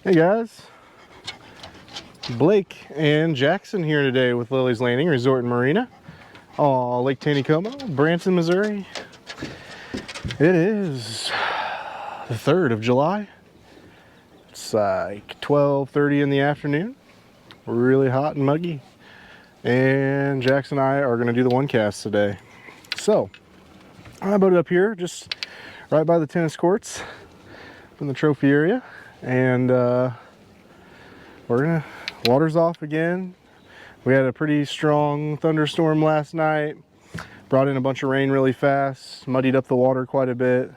Hey guys, Blake and Jackson here today with Lilley's Landing Resort and Marina. Lake Taneycomo, Branson, Missouri. It is the 3rd of July. It's like 12:30 in the afternoon. Really hot and muggy. And Jackson and I are going to do the one cast today. So, I boated up here just right by the tennis courts in the trophy area. And water's off again. We had a pretty strong thunderstorm last night. Brought in a bunch of rain really fast, muddied up the water quite a bit.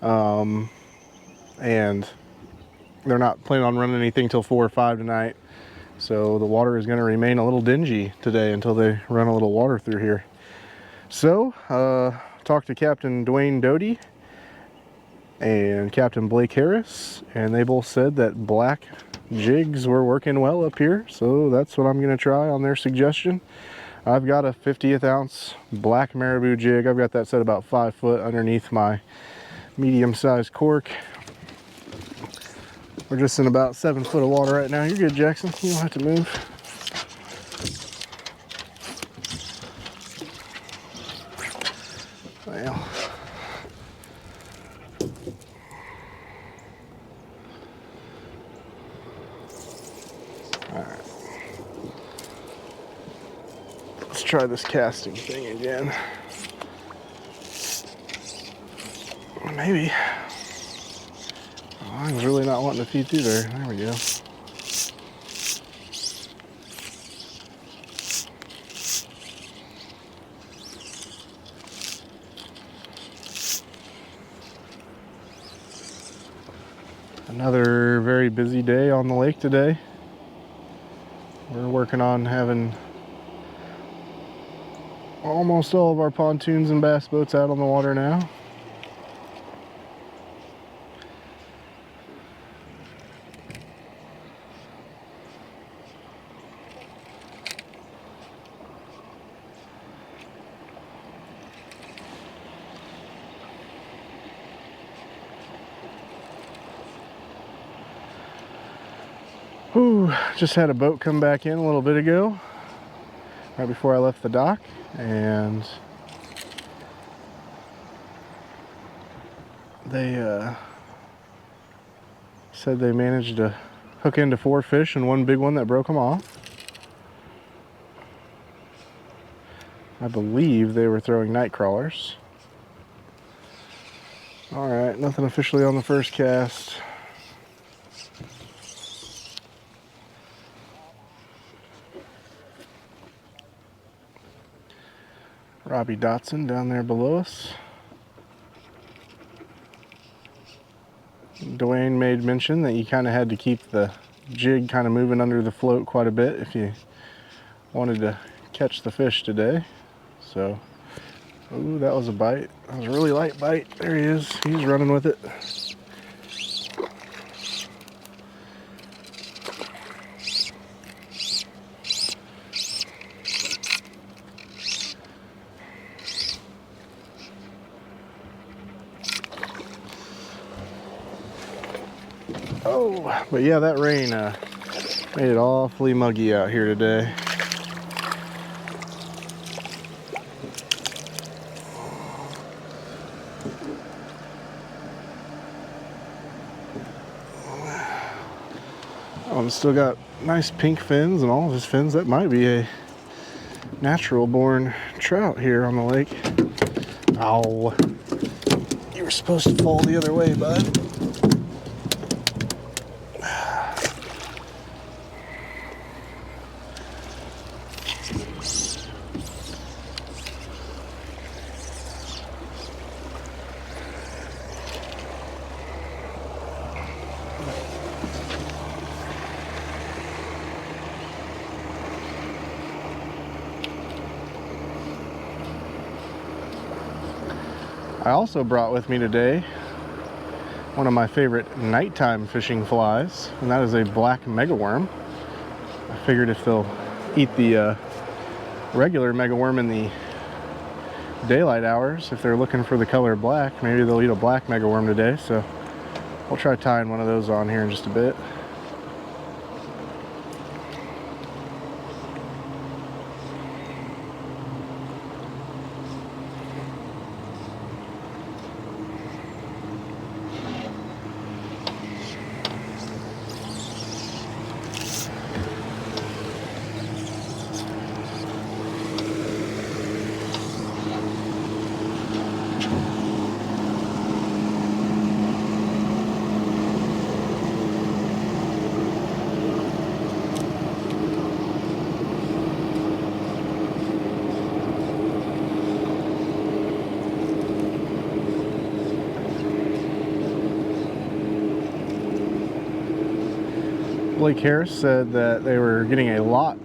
And they're not planning on running anything till 4 or 5 tonight. So the water is going to remain a little dingy today until they run a little water through here. So, talked to Captain Dwayne Doty and Captain Blake Harris, and they both said that black jigs were working well up here, so that's what I'm going to try on their suggestion. I've got a 50th ounce black marabou jig. I've got that set about 5 foot underneath my medium-sized cork. We're just in about 7 foot of water right now. You're good, Jackson. You don't have to move. Well, alright. Let's try this casting thing again. Maybe. Oh, I was really not wanting to feed through there. There we go. Another very busy day on the lake today. We're working on having almost all of our pontoons and bass boats out on the water now. Whew, just had a boat come back in a little bit ago, right before I left the dock, and they said they managed to hook into 4 fish and 1 big one that broke them off. I believe they were throwing night crawlers. Alright, nothing officially on the first cast. Robbie Dotson down there below us. Dwayne made mention that you kind of had to keep the jig kind of moving under the float quite a bit if you wanted to catch the fish today. So, ooh, that was a bite. That was a really light bite. There he is. He's running with it. Oh, but yeah, that rain made it awfully muggy out here today. Still got nice pink fins and all of his fins. That might be a natural born trout here on the lake. Ow. You were supposed to fall the other way, bud. I also brought with me today one of my favorite nighttime fishing flies, and that is a black megaworm. I figured if they'll eat the regular megaworm in the daylight hours, if they're looking for the color black, maybe they'll eat a black megaworm today. So we'll try tying one of those on here in just a bit. Blake Harris said that they were getting a lot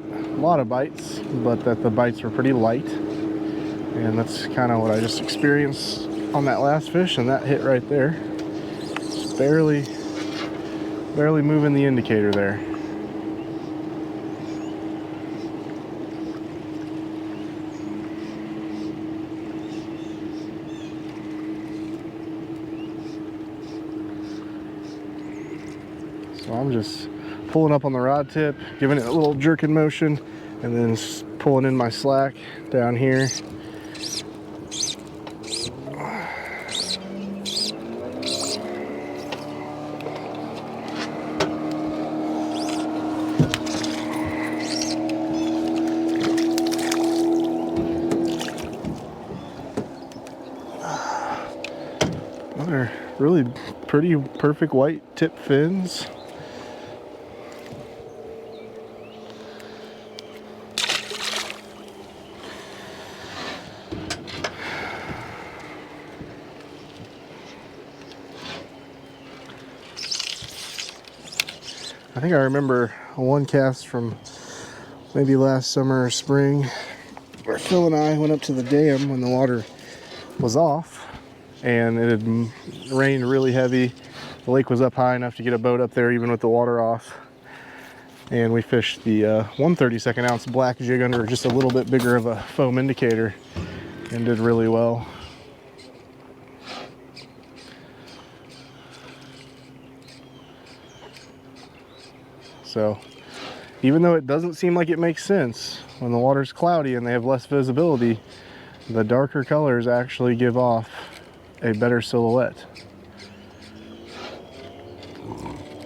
of bites, but that the bites were pretty light. And that's kind of what I just experienced on that last fish, and that hit right there. Just barely moving the indicator there. So I'm just pulling up on the rod tip, giving it a little jerking motion, and then pulling in my slack down here. They're really pretty perfect white tip fins. I think I remember one cast from maybe last summer or spring where Phil and I went up to the dam when the water was off and it had rained really heavy. The lake was up high enough to get a boat up there even with the water off. And we fished the 1/32 ounce black jig under just a little bit bigger of a foam indicator and did really well. So even though it doesn't seem like it makes sense, when the water's cloudy and they have less visibility, the darker colors actually give off a better silhouette.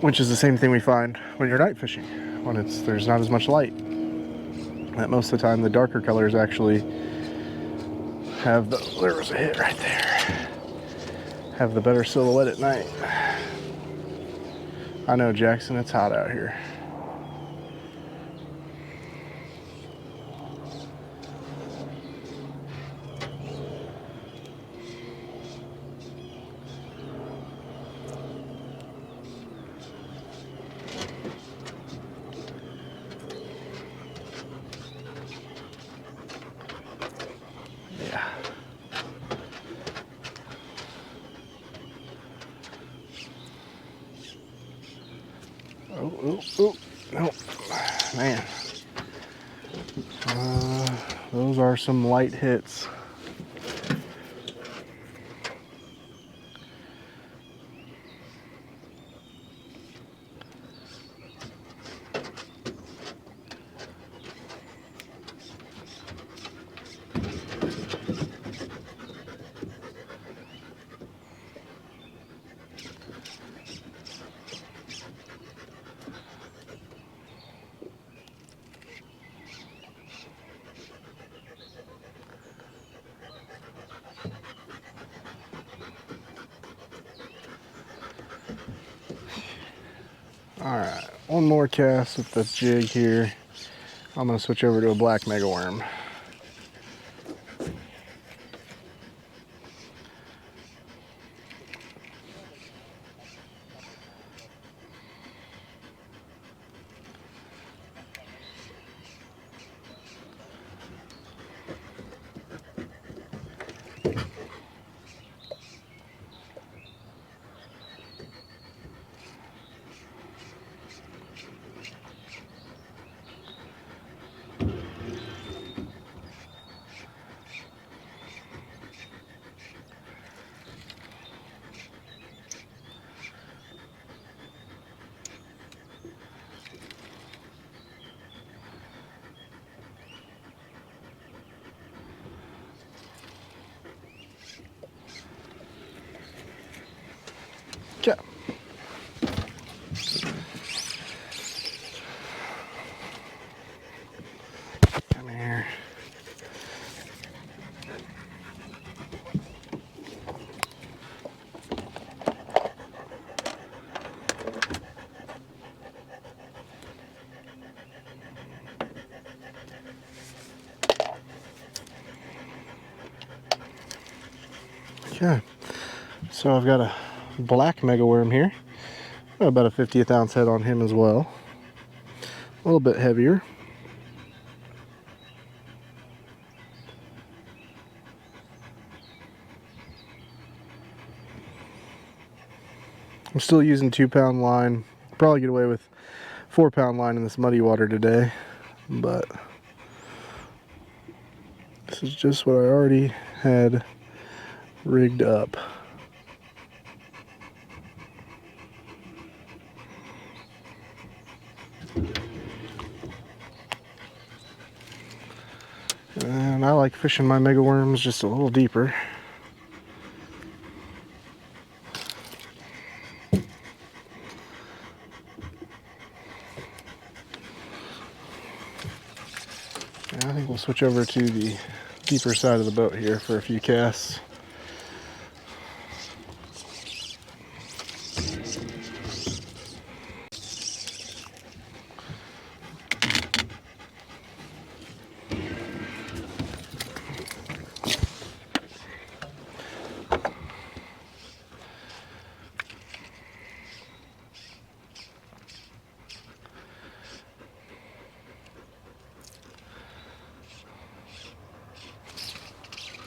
Which is the same thing we find when you're night fishing, when there's not as much light. That most of the time the darker colors actually have there was a hit right there, have the better silhouette at night. I know, Jackson, it's hot out here. Oh, no, man. Those are some light hits. Alright, one more cast with the jig here. I'm going to switch over to a black megaworm. Okay. Come here. Okay. So I've got a black megaworm here. About a 50th ounce head on him as well. a little bit heavier. I'm still using 2-pound line. Probably get away with 4-pound line in this muddy water today, but this is just what I already had rigged up. And I like fishing my mega worms just a little deeper. And I think we'll switch over to the deeper side of the boat here for a few casts.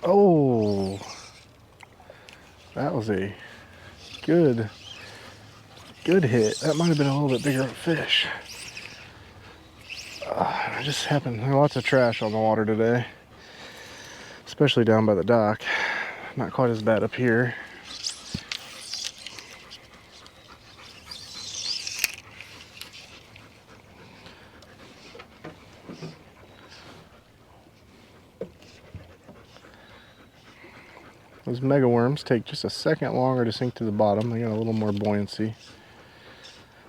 Oh, that was a good hit. That might have been a little bit bigger of a fish. I just happened, there's lots of trash on the water today, especially down by the dock. Not quite as bad up here. Those mega worms take just a second longer to sink to the bottom. They got a little more buoyancy.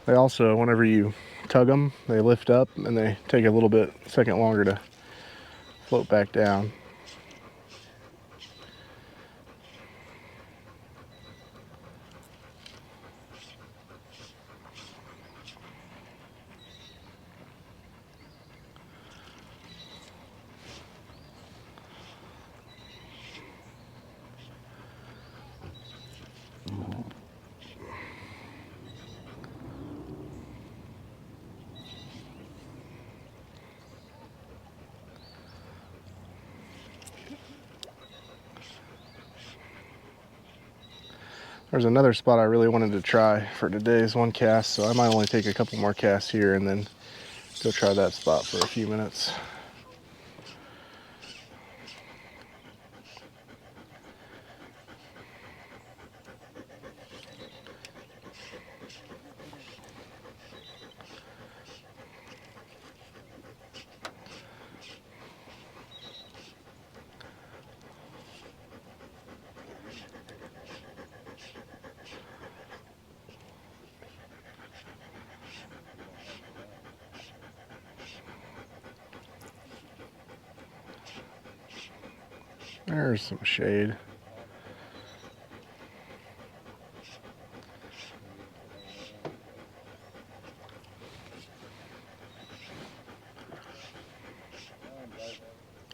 They also, whenever you tug them, they lift up and they take a second longer to float back down. There's another spot I really wanted to try for today's one cast, so I might only take a couple more casts here and then go try that spot for a few minutes. There's some shade.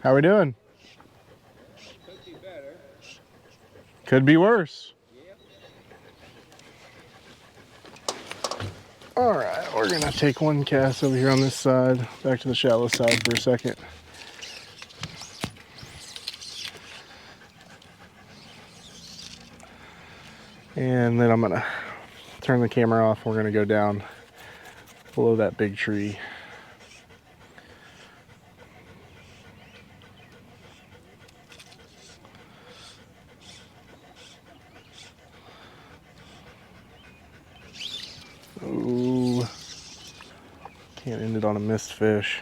How we doing? Could be better. Could be worse. Yep. All right, we're gonna take one cast over here on this side, back to the shallow side for a second. And then I'm gonna turn the camera off. We're gonna go down below that big tree. Ooh, can't end it on a missed fish.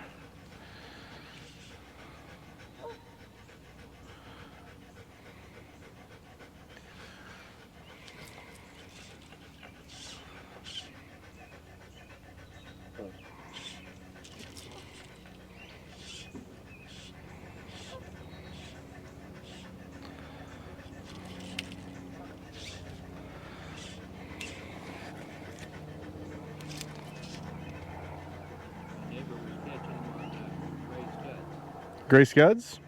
Gray scuds?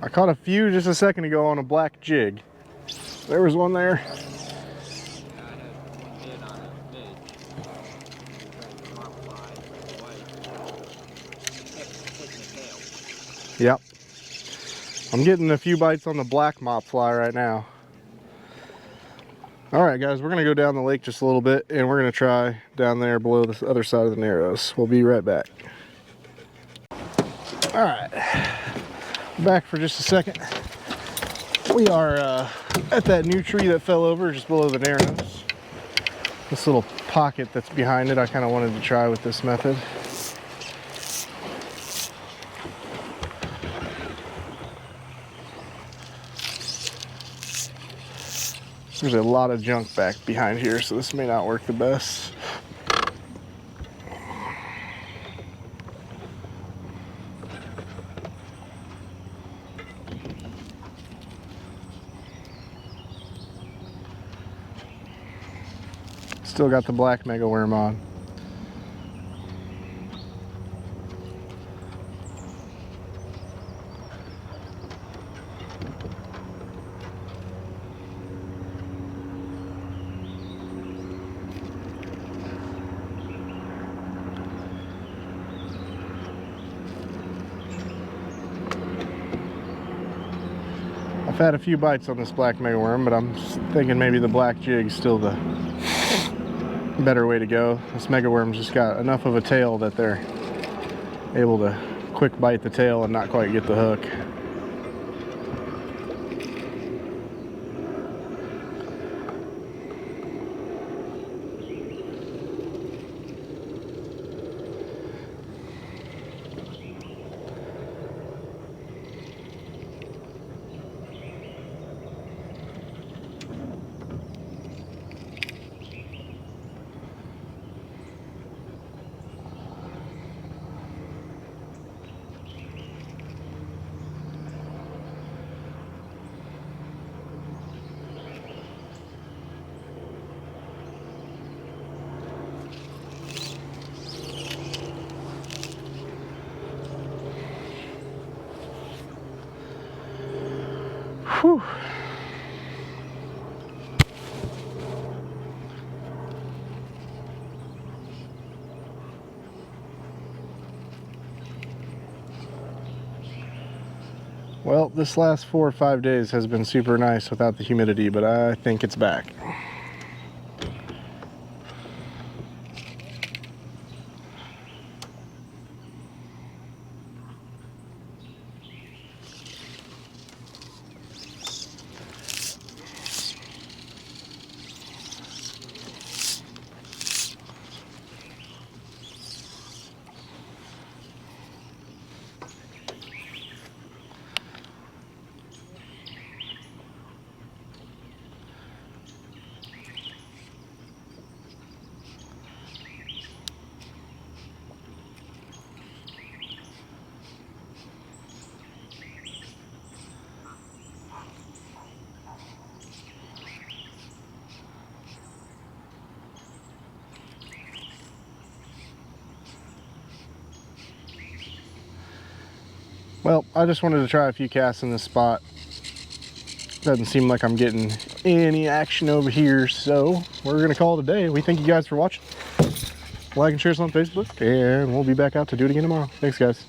I caught a few just a second ago on a black jig. There was one there. Yep. I'm getting a few bites on the black mop fly right now. All right, guys, we're gonna go down the lake just a little bit, and we're gonna try down there below the other side of the Narrows. We'll be right back. All right, back for just a second. We are at that new tree that fell over just below the Narrows. This little pocket that's behind it, I kind of wanted to try with this method. There's a lot of junk back behind here, so this may not work the best. Still got the black mega worm on. I've had a few bites on this black mega worm, but I'm thinking maybe the black jig's still the better way to go. This mega worm's just got enough of a tail that they're able to quick bite the tail and not quite get the hook. Whew. Well, this last 4 or 5 days has been super nice without the humidity, but I think it's back. Well, I just wanted to try a few casts in this spot. Doesn't seem like I'm getting any action over here, so we're gonna call it a day. We thank you guys for watching. Like and share us on Facebook, and we'll be back out to do it again tomorrow. Thanks, guys.